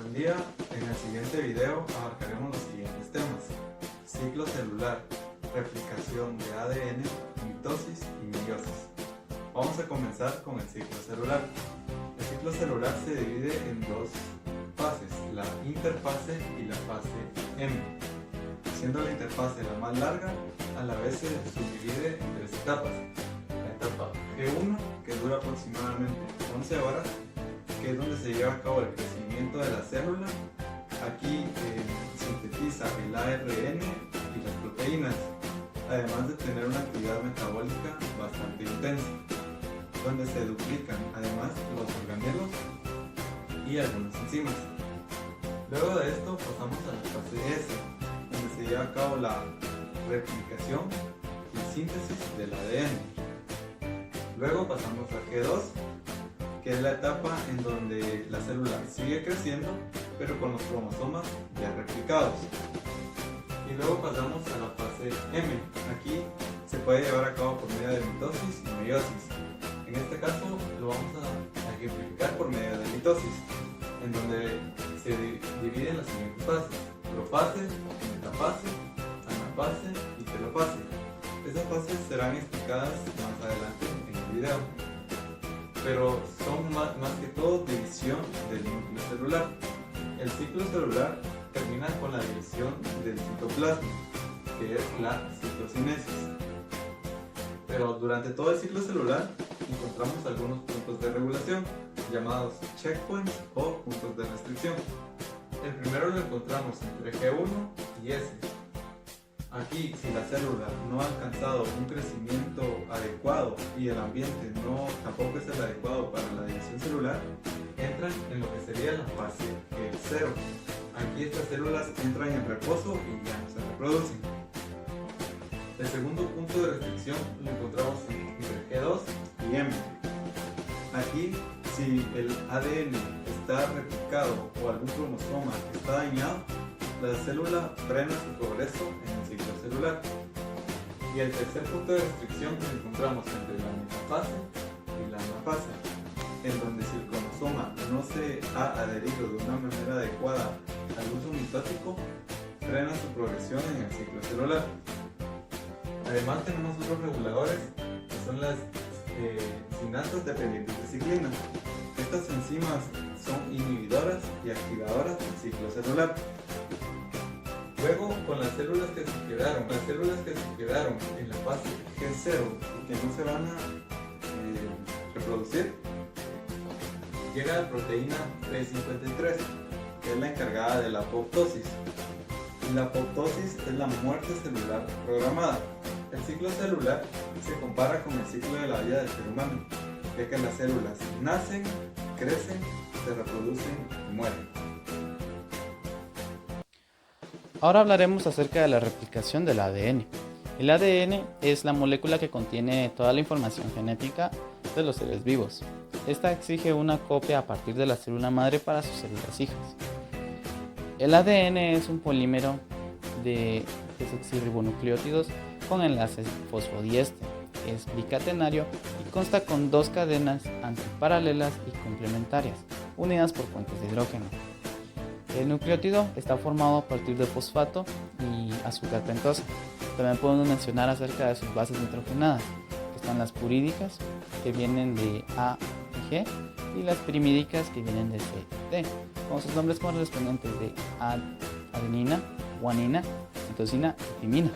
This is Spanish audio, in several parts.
Buen día, en el siguiente video abarcaremos los siguientes temas: ciclo celular, replicación de ADN, mitosis y meiosis. Vamos a comenzar con el ciclo celular. El ciclo celular se divide en dos fases, la interfase y la fase M. Siendo la interfase la más larga, a la vez se subdivide en tres etapas. La etapa G1, que dura aproximadamente 11 horas, que es donde se lleva a cabo el crecimiento de la célula. Aquí sintetiza el ARN y las proteínas, además de tener una actividad metabólica bastante intensa, donde se duplican además los organelos y algunas enzimas. Luego de esto pasamos a la fase S, donde se lleva a cabo la replicación y síntesis del ADN. Luego pasamos a G2, que es la etapa en donde la célula sigue creciendo, pero con los cromosomas ya replicados. Y luego pasamos a la fase M. Aquí se puede llevar a cabo por medio de mitosis y meiosis. En este caso lo vamos a ejemplificar por medio de mitosis, en donde se dividen las siguientes fases: profase, metafase, anafase y telofase. Esas fases serán explicadas más adelante en el video, pero son más que todo división del núcleo celular. El ciclo celular termina con la división del citoplasma, que es la citocinesis. Pero durante todo el ciclo celular encontramos algunos puntos de regulación, llamados checkpoints o puntos de restricción. El primero lo encontramos entre G1 y S. Aquí, si la célula no ha alcanzado un crecimiento adecuado y el ambiente tampoco es el adecuado para la división celular, entran en lo que sería la fase G0. Aquí estas células entran en reposo y ya no se reproducen. El segundo punto de restricción lo encontramos entre G2 y M. Aquí, si el ADN está replicado o algún cromosoma está dañado, la célula frena su progreso en el ciclo celular. Y el tercer punto de restricción lo encontramos entre la metafase y la anafase, en donde si el cromosoma no se ha adherido de una manera adecuada al uso mitótico, frena su progresión en el ciclo celular. Además tenemos otros reguladores que son las sinasas dependientes de ciclina. Estas enzimas son inhibidoras y activadoras del ciclo celular. Luego, con las células que se quedaron en la fase G0 y que no se van a reproducir, llega la proteína P53, que es la encargada de la apoptosis. Y la apoptosis es la muerte celular programada. El ciclo celular se compara con el ciclo de la vida del ser humano, ya que las células nacen, crecen, se reproducen y mueren. Ahora hablaremos acerca de la replicación del ADN. El ADN es la molécula que contiene toda la información genética de los seres vivos. Esta exige una copia a partir de la célula madre para sus células hijas. El ADN es un polímero de desoxirribonucleótidos con enlaces fosfodiéster. Es bicatenario y consta con dos cadenas antiparalelas y complementarias, unidas por puentes de hidrógeno. El nucleótido está formado a partir de fosfato y azúcar pentosa. También podemos mencionar acerca de sus bases nitrogenadas, que están las purídicas, que vienen de A y G, y las pirimídicas, que vienen de C y T, con sus nombres correspondientes de adenina, guanina, citosina y timina.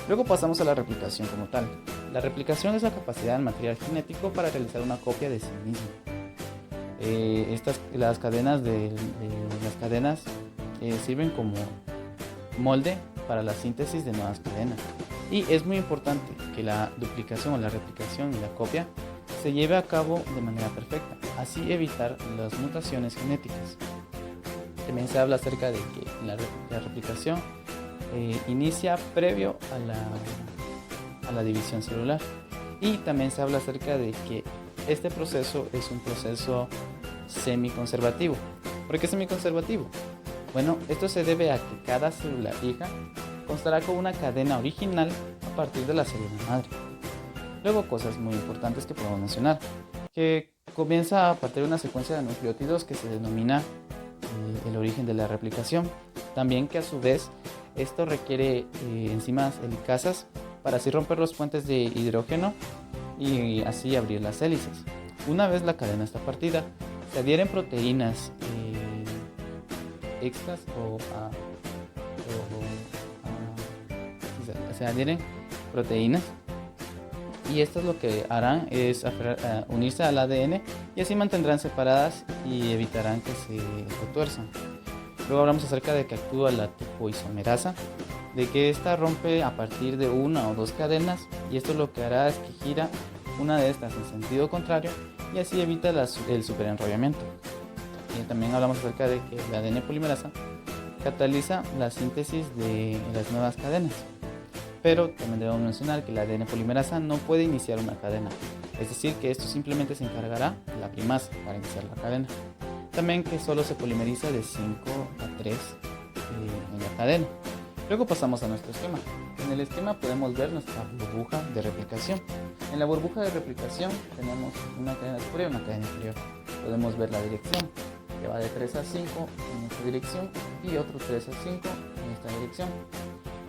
Luego pasamos a la replicación como tal. La replicación es la capacidad del material genético para realizar una copia de sí mismo. Las cadenas sirven como molde para la síntesis de nuevas cadenas, y es muy importante que la duplicación o la replicación y la copia se lleve a cabo de manera perfecta, así evitar las mutaciones genéticas. También se habla acerca de que la replicación inicia previo a la división celular, y también se habla acerca de que este proceso es un proceso semiconservativo. ¿Por qué semiconservativo? Bueno, esto se debe a que cada célula hija constará con una cadena original a partir de la célula madre. Luego, cosas muy importantes que podemos mencionar, que comienza a partir de una secuencia de nucleótidos que se denomina el origen de la replicación. También que a su vez esto requiere enzimas helicasas para así romper los puentes de hidrógeno y así abrir las hélices. Una vez la cadena está partida, se adhieren proteínas extras se adhieren proteínas, y estas lo que harán es unirse al ADN y así mantendrán separadas y evitarán que se retuerzan. Luego hablamos acerca de que actúa la topoisomerasa, de que esta rompe a partir de una o dos cadenas, y esto lo que hará es que gira una de estas en sentido contrario y así evita el superenrollamiento. También hablamos acerca de que la ADN polimerasa cataliza la síntesis de las nuevas cadenas, pero también debemos mencionar que la ADN polimerasa no puede iniciar una cadena, es decir que esto simplemente se encargará de la primasa para iniciar la cadena. También que solo se polimeriza de 5 a 3 en la cadena. Luego pasamos a nuestro esquema. En el esquema podemos ver nuestra burbuja de replicación. En la burbuja de replicación tenemos una cadena superior y una cadena inferior. Podemos ver la dirección, que va de 3 a 5 en esta dirección y otro 3 a 5 en esta dirección.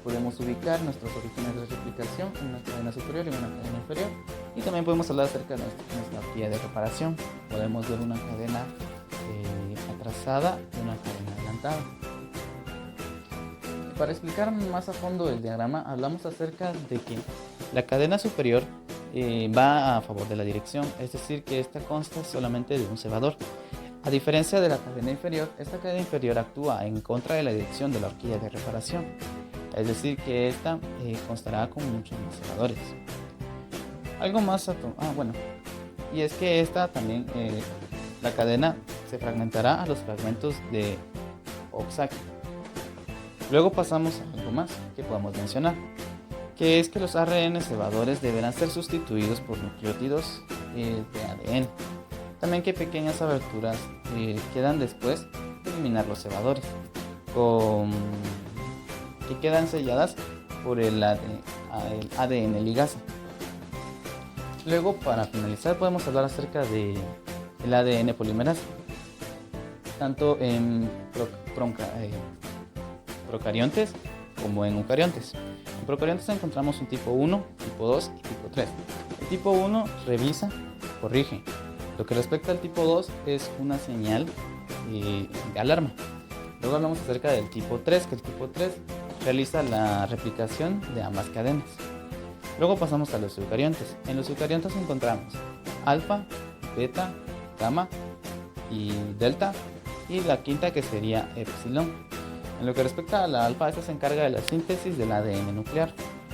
Podemos ubicar nuestros orígenes de replicación en una cadena superior y una cadena inferior. Y también podemos hablar acerca de nuestra horquilla de reparación. Podemos ver una cadena atrasada y una cadena adelantada. Para explicar más a fondo el diagrama, hablamos acerca de que la cadena superior va a favor de la dirección, es decir que esta consta solamente de un cebador. A diferencia de la cadena inferior, esta cadena inferior actúa en contra de la dirección de la horquilla de reparación, es decir que esta constará con muchos más cebadores. Algo más, y es que esta también, la cadena se fragmentará a los fragmentos de Okazaki. Luego pasamos a algo más que podemos mencionar, que es que los ARN cebadores deberán ser sustituidos por nucleótidos de ADN. También que pequeñas aberturas quedan después de eliminar los cebadores, que quedan selladas por el ADN ligasa. Luego, para finalizar, podemos hablar acerca del ADN polimerasa, tanto en procariontes como en eucariontes. En procariontes encontramos un tipo 1, tipo 2 y tipo 3. El tipo 1 revisa, corrige. Lo que respecta al tipo 2 es una señal de alarma. Luego hablamos acerca del tipo 3, que el tipo 3 realiza la replicación de ambas cadenas. Luego pasamos a los eucariontes. En los eucariontes encontramos alfa, beta, gamma y delta, y la quinta que sería epsilon. En lo que respecta a la alfa, esta se encarga de la síntesis del ADN nuclear.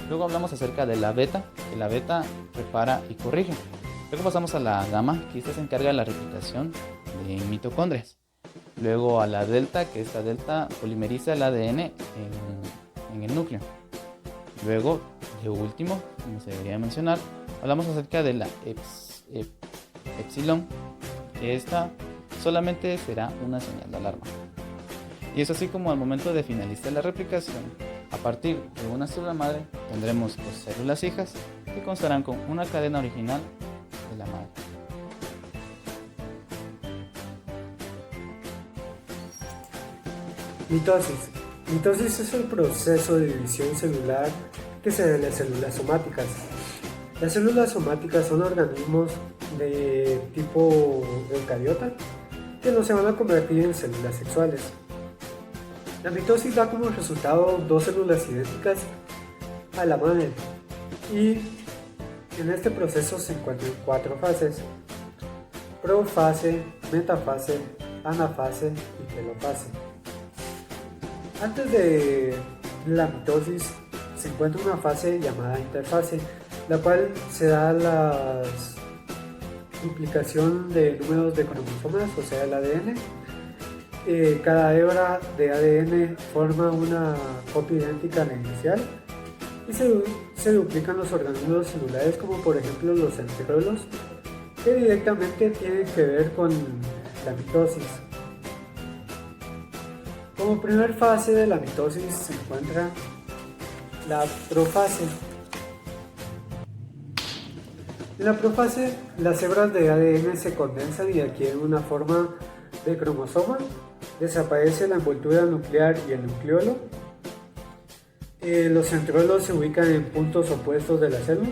Luego hablamos acerca de la beta, que la beta repara y corrige. Luego pasamos a la gamma, que esta se encarga de la replicación de mitocondrias. Luego a la delta, que esta delta polimeriza el ADN en el núcleo. Luego, de último, como se debería mencionar, hablamos acerca de la epsilon, que esta solamente será una señal de alarma. Y es así como al momento de finalizar la replicación, a partir de una célula madre tendremos dos células hijas que constarán con una cadena original de la madre. Mitosis. Mitosis es el proceso de división celular que se da en las células somáticas. Las células somáticas son organismos de tipo eucariota que no se van a convertir en células sexuales. La mitosis da como resultado dos células idénticas a la madre, y en este proceso se encuentran cuatro fases: profase, metafase, anafase y telofase. Antes de la mitosis se encuentra una fase llamada interfase, la cual se da la duplicación de números de cromosomas, o sea el ADN. Cada hebra de ADN forma una copia idéntica a la inicial y se duplican los orgánulos celulares, como por ejemplo los centriolos, que directamente tienen que ver con la mitosis. Como primer fase de la mitosis se encuentra la profase. En la profase, las hebras de ADN se condensan y adquieren una forma de cromosoma, desaparece la envoltura nuclear y el nucleolo. Los centriolos se ubican en puntos opuestos de la célula.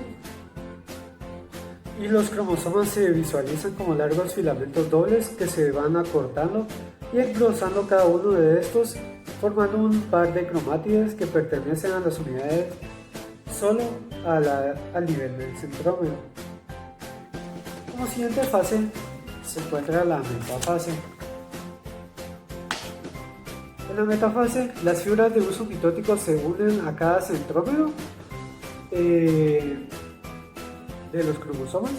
Y los cromosomas se visualizan como largos filamentos dobles que se van acortando y engrosando cada uno de estos, formando un par de cromátides que pertenecen a las unidades solo al nivel del centrómero. Como siguiente fase se encuentra la metafase. En la metafase, las fibras de uso mitótico se unen a cada centrómero de los cromosomas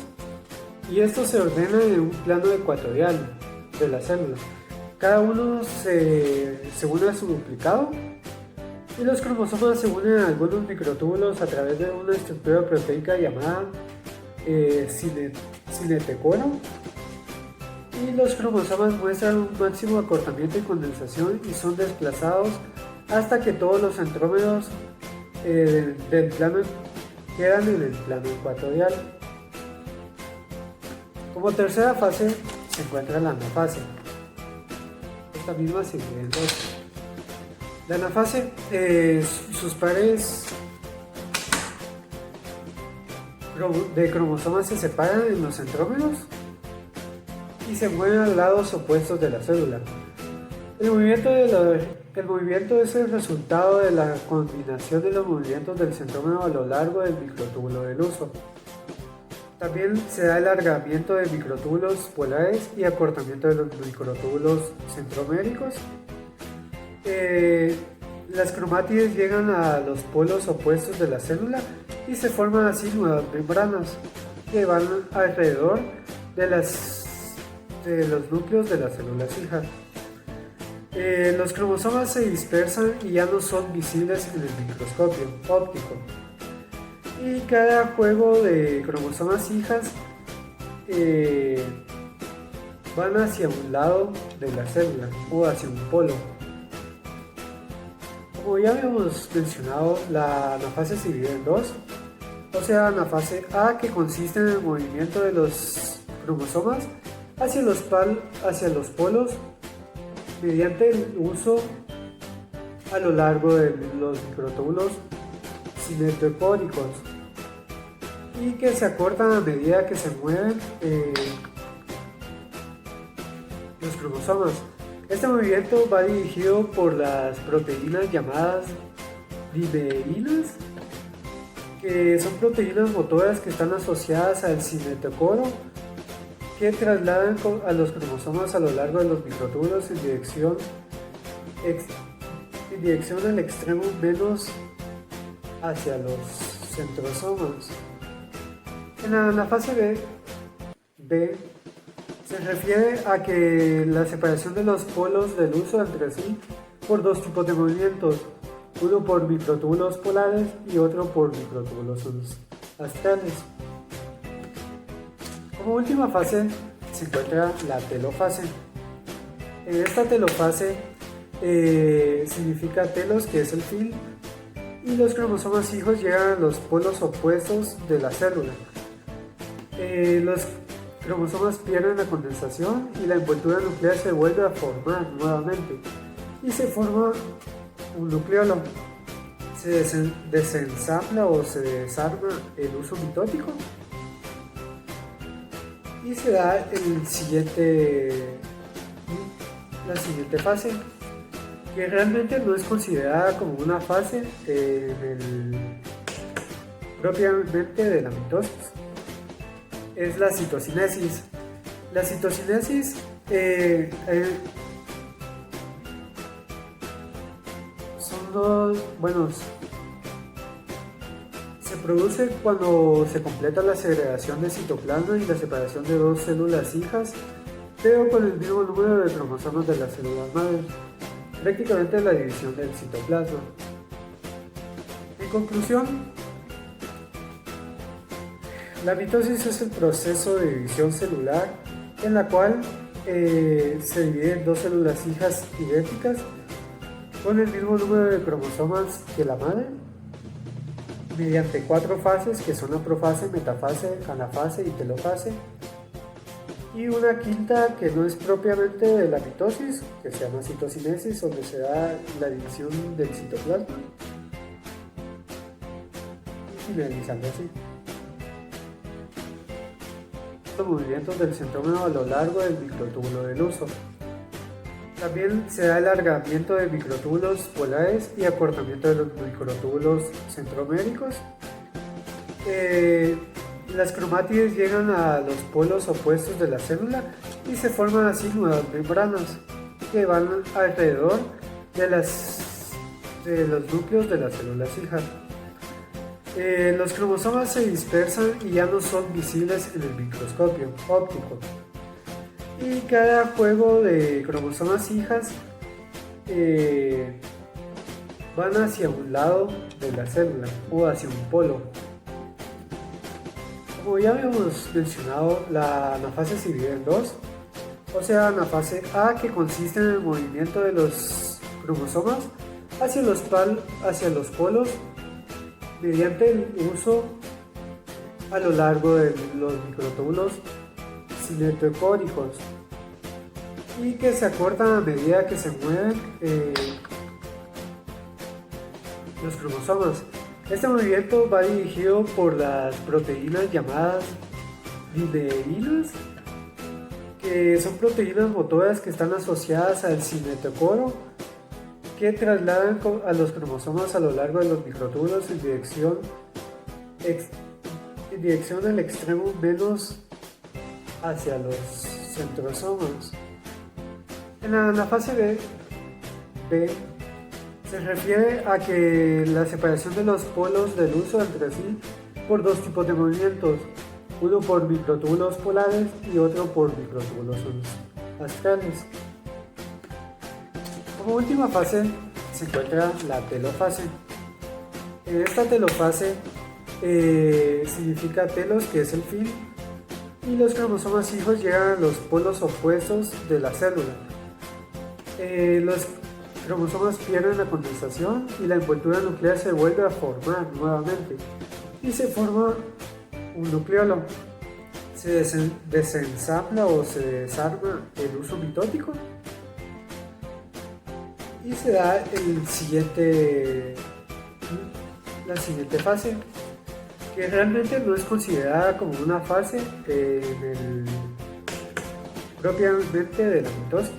y estos se ordenan en un plano ecuatorial de la célula. Cada uno se une a su duplicado y los cromosomas se unen a algunos microtúbulos a través de una estructura proteica llamada cinetocoro, y los cromosomas muestran un máximo acortamiento y condensación y son desplazados hasta que todos los centrómeros del plano quedan en el plano ecuatorial. Como tercera fase se encuentra la anafase. Esta misma se divide en dos. La anafase, sus pares de cromosomas se separan en los centrómeros y se mueven a lados opuestos de la célula. El movimiento es el resultado de la combinación de los movimientos del centrómero a lo largo del microtúbulo del uso. También se da el alargamiento de microtúbulos polares y acortamiento de los microtúbulos centroméricos. Las cromátides llegan a los polos opuestos de la célula y se forman así nuevas membranas que van alrededor de los núcleos de las células hijas. Los cromosomas se dispersan y ya no son visibles en el microscopio óptico. Y cada juego de cromosomas hijas van hacia un lado de la célula o hacia un polo. Como ya habíamos mencionado, la anafase se divide en dos. O sea, anafase A, que consiste en el movimiento de los cromosomas hacia los polos mediante el uso a lo largo de los microtúbulos cinetocóricos y que se acortan a medida que se mueven los cromosomas. Este movimiento va dirigido por las proteínas llamadas dimerinas, que son proteínas motoras que están asociadas al cinetocoro, que trasladan a los cromosomas a lo largo de los microtúbulos en dirección al extremo menos hacia los centrosomas. En la fase B se refiere a que la separación de los polos del uso entre sí por dos tipos de movimientos, uno por microtúbulos polares y otro por microtúbulos astrales. Como última fase se encuentra la telofase. En esta telofase significa telos, que es el fin, y los cromosomas hijos llegan a los polos opuestos de la célula. Los cromosomas pierden la condensación y la envoltura nuclear se vuelve a formar nuevamente y se forma un nucleolo. Se desensambla o se desarma el uso mitótico y se da la siguiente fase, que realmente no es considerada como una fase propiamente de la mitosis. Es la citocinesis. La citocinesis se produce cuando se completa la segregación de citoplasma y la separación de dos células hijas, pero con el mismo número de cromosomas de las células madres, prácticamente la división del citoplasma. En conclusión, la mitosis es el proceso de división celular en la cual se dividen dos células hijas idénticas con el mismo número de cromosomas que la madre, mediante 4 fases que son la profase, metafase, anafase y telofase. Y una quinta que no es propiamente de la mitosis, que se llama citocinesis, donde se da la división del citoplasma. Y finalizando así. Los movimientos del centrómero a lo largo del microtúbulo del uso. También se da el alargamiento de microtúbulos polares y acortamiento de los microtúbulos centroméricos. Las cromátides llegan a los polos opuestos de la célula y se forman así nuevas membranas que van alrededor de los núcleos de las células hijas. Los cromosomas se dispersan y ya no son visibles en el microscopio óptico. Y cada juego de cromosomas hijas van hacia un lado de la célula o hacia un polo. Como ya habíamos mencionado, la anafase se divide en dos, o sea, anafase A, que consiste en el movimiento de los cromosomas hacia los polos mediante el uso a lo largo de los microtúbulos cinetochóricos y que se acortan a medida que se mueven los cromosomas. Este movimiento va dirigido por las proteínas llamadas linearinas, que son proteínas motoras que están asociadas al cinetochoro, que trasladan a los cromosomas a lo largo de los microtúbulos en dirección del extremo menos hacia los centrosomas. En la fase B se refiere a que la separación de los polos del uso entre sí por dos tipos de movimientos, uno por microtúbulos polares y otro por microtúbulos astrales. Como última fase se encuentra la telofase. En esta telofase significa telos, que es el fin, y los cromosomas hijos llegan a los polos opuestos de la célula. Los cromosomas pierden la condensación y la envoltura nuclear se vuelve a formar nuevamente y se forma un nucleolo. Se desensambla o se desarma el uso mitótico y se da la siguiente fase, que realmente no es considerada como una fase propiamente de la mitosis.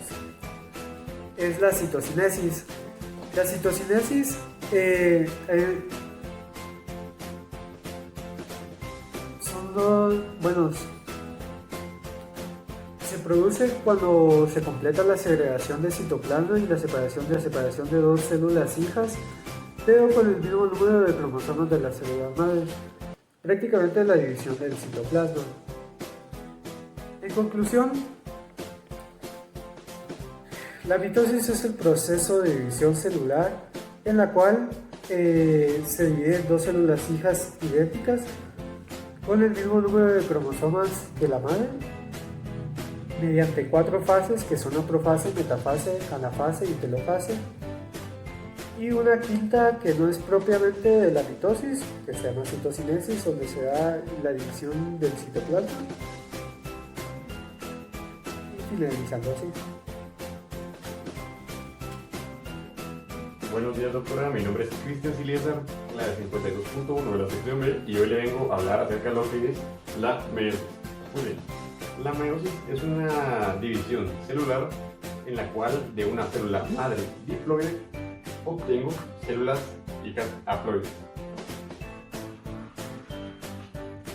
Es la citocinesis. La citocinesis se produce cuando se completa la segregación de citoplasma y la separación de dos células hijas, pero con el mismo número de cromosomas de las células madres, prácticamente la división del citoplasma. En conclusión, la mitosis es el proceso de división celular en la cual se dividen dos células hijas idénticas con el mismo número de cromosomas que la madre, mediante cuatro fases que son la profase, metafase, anafase y telofase, y una quinta que no es propiamente de la mitosis, que se llama citocinesis, donde se da la división del citoplasma, y finalizando así. Buenos días, doctora. Mi nombre es Cristian Siliesar, la de 52.1 de la sección B, y hoy le vengo a hablar acerca de lo que es la meiosis. Muy bien. La meiosis es una división celular en la cual de una célula madre diploide obtengo células hijas haploides.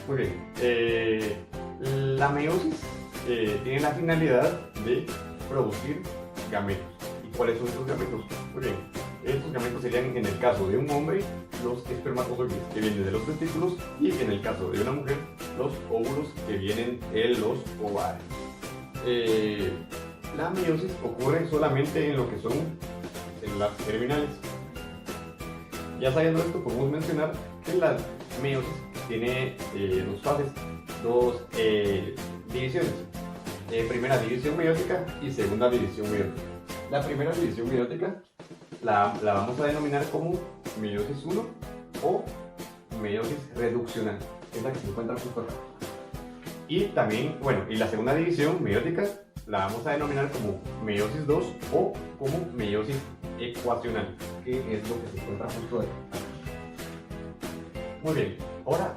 Muy bien. La meiosis tiene la finalidad de producir gametos. ¿Y cuáles son estos gametos? Muy bien. Estos gametos serían, en el caso de un hombre, los espermatozoides que vienen de los testículos, y en el caso de una mujer, los óvulos que vienen de los ovarios. La meiosis ocurre solamente en lo que son células germinales. Ya sabiendo esto, podemos mencionar que la meiosis tiene dos fases, dos divisiones. Primera división meiótica y segunda división meiótica. La primera división meiótica la vamos a denominar como meiosis 1 o meiosis reduccional, que es la que se encuentra justo acá. Y también, bueno, y la segunda división meiótica la vamos a denominar como meiosis 2 o como meiosis ecuacional, que es lo que se encuentra justo ahí. Muy bien, ahora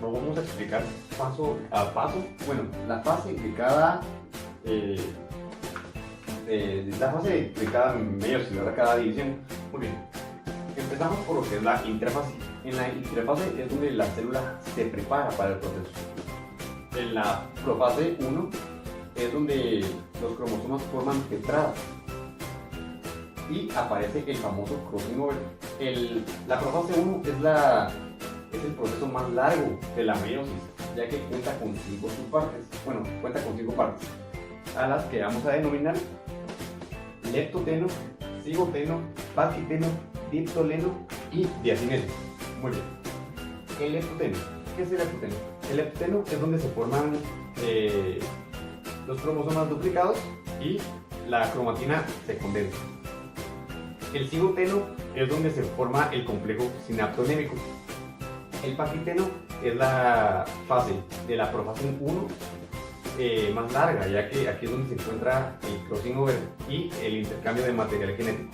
nos vamos a explicar paso a paso, bueno, la fase de cada meiosis, ¿verdad? Cada división. Muy bien, empezamos por lo que es la intrafase. En la intrafase es donde la célula se prepara para el proceso. En la profase 1 es donde los cromosomas forman tetradas y aparece el famoso crossing over. La profase 1 es el proceso más largo de la meiosis, ya que cuenta con 5 subpartes. Bueno, cuenta con 5 partes, a las que vamos a denominar leptoteno, cigoteno, paquiteno, diptoleno y diacinesis. Muy bien. El leptoteno. ¿Qué es el leptoteno? El leptoteno es donde se forman los cromosomas duplicados y la cromatina se condensa. El cigoteno es donde se forma el complejo sinaptonémico. El paquiteno es la fase de la profase 1 más larga, ya que aquí es donde se encuentra el crossing over y el intercambio de material genético.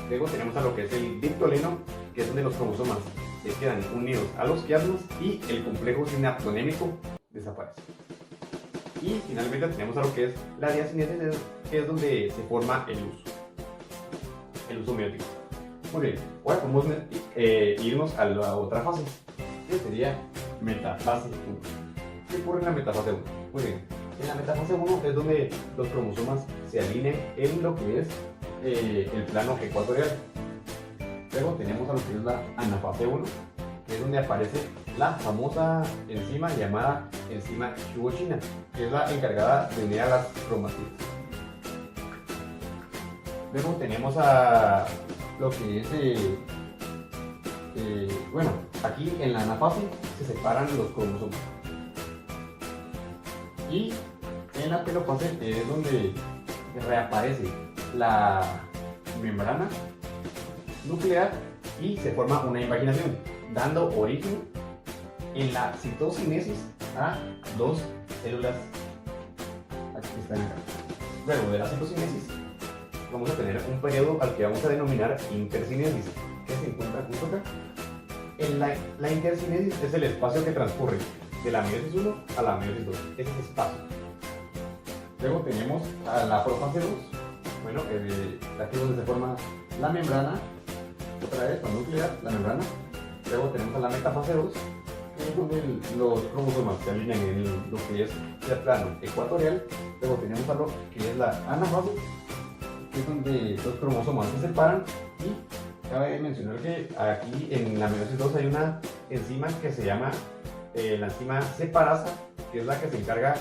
Luego tenemos a lo que es el diptoleno, que es donde los cromosomas se quedan unidos a los quiasmas y el complejo sinaptonémico desaparece. Y finalmente tenemos a lo que es la diacinesis, que es donde se forma el uso meiótico. Muy bien, ahora podemos irnos a la otra fase, que sería metafase 1. ¿Qué ocurre en la metafase 1? Muy bien, en la metafase 1 es donde los cromosomas se alinean en lo que es el plano ecuatorial. Luego tenemos a lo que es la anafase 1, que es donde aparece la famosa enzima llamada enzima Shuoshina, que es la encargada de unir a las cromatidas. Luego tenemos a lo que es, bueno, aquí en la anafase se separan los cromosomas. Y en la telofase es donde reaparece la membrana nuclear y se forma una invaginación, dando origen en la citocinesis a 2 células. Aquí están acá. Luego de la citocinesis vamos a tener un periodo al que vamos a denominar intercinesis, que se encuentra justo acá. La intercinesis es el espacio que transcurre de la meiosis 1 a la meiosis 2, ese es el espacio. Luego tenemos a la profase 2, bueno, aquí es donde se forma la membrana, otra vez la nuclear, la membrana. Luego tenemos a la metafase 2, que es donde los cromosomas se alinean en lo que es el plano ecuatorial. Luego tenemos a lo que es la anafase, que es donde los cromosomas se separan, y cabe mencionar que aquí en la meiosis 2 hay una enzima que se llama la enzima separasa, que es la que se encarga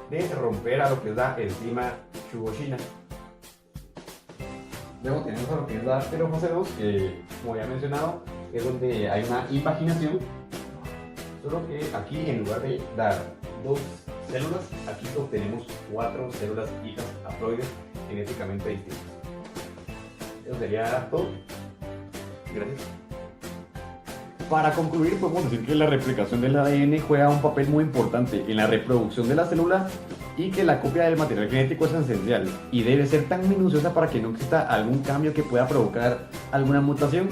de romper a lo que es la enzima Shuoshina. Luego tenemos a lo que es la telofase 2, que como ya he mencionado es donde hay una invaginación, solo que aquí en lugar de dar 2 células, aquí obtenemos 4 células hijas haploides genéticamente distintas. Eso sería todo. Gracias. Para concluir, podemos decir que la replicación del ADN juega un papel muy importante en la reproducción de la célula y que la copia del material genético es esencial y debe ser tan minuciosa para que no exista algún cambio que pueda provocar alguna mutación.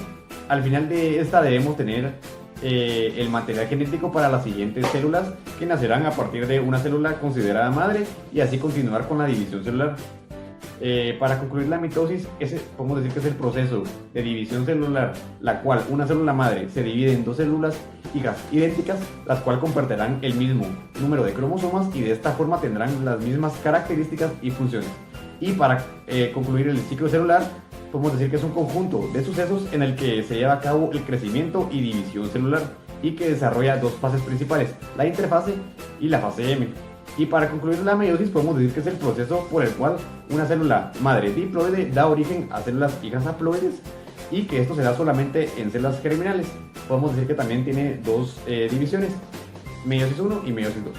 Al final de esta debemos tener el material genético para las siguientes células que nacerán a partir de una célula considerada madre y así continuar con la división celular. Para concluir la mitosis, podemos decir que es el proceso de división celular, la cual una célula madre se divide en 2 células hijas idénticas, las cuales compartirán el mismo número de cromosomas y de esta forma tendrán las mismas características y funciones. Y para concluir el ciclo celular, podemos decir que es un conjunto de sucesos en el que se lleva a cabo el crecimiento y división celular y que desarrolla 2 fases principales, la interfase y la fase M. Y para concluir la meiosis podemos decir que es el proceso por el cual una célula madre diploide da origen a células hijas haploides y que esto se da solamente en células germinales. Podemos decir que también tiene 2 divisiones, meiosis 1 y meiosis 2.